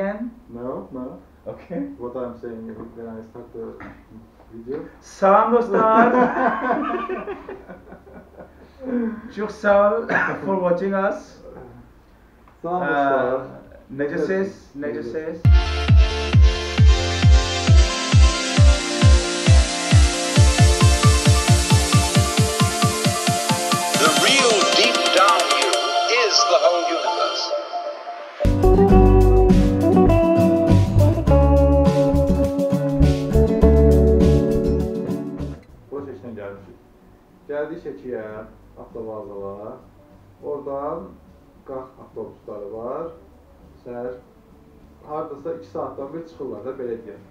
again? No. Okay. What I'm saying when I start the video. Salam dostlar. Çok sağ ol for watching us. Salam dostlar. Necəsiz? The real deep down you is the whole universe. Bu seçten gelmişik. Geldik Şəkiyə, avtovazalar. Oradan qalx avtobusları var. Səhər hardasa 2 saatdan bir çıxırlar da belə deyək.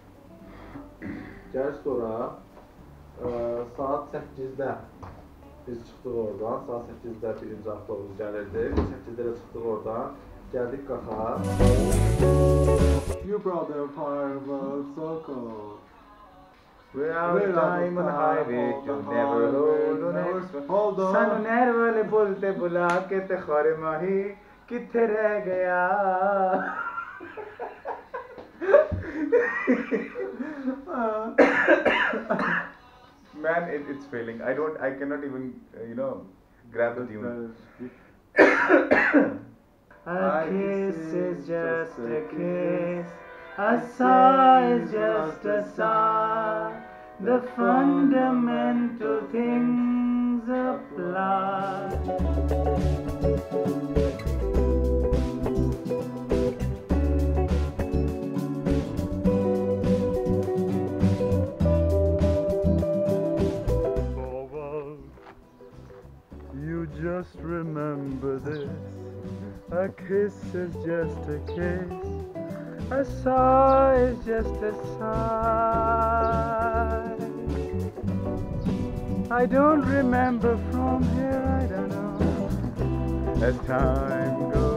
Gəlir sonra saat 8-də biz çıxdıq oradan. Saat 8-də birinci avtobus gəlirdi. Biz 8-də də çıxdıq oradan. Gəldik qaxa. You brought the fireball so cold. We're out time on the highway to never hold on next. Hold on. ਸਾਨੂੰ ਨਹਿਰ ਵਾਲੇ ਪੁੱਲ ਤੇ ਬੁਲਾ ਕੇ ਤੇ ਖਾਰੇ ਮਾਹੀ ਕਿੱਥੇ ਰਹਿ ਗਿਆ? Man, it's failing. I cannot even, grab the tune. A kiss is just a kiss. A sigh is just a sigh. The fundamental things apply. You just remember this. A kiss is just a kiss. A sigh is just a sigh. I don't remember from here, I don't know. As time goes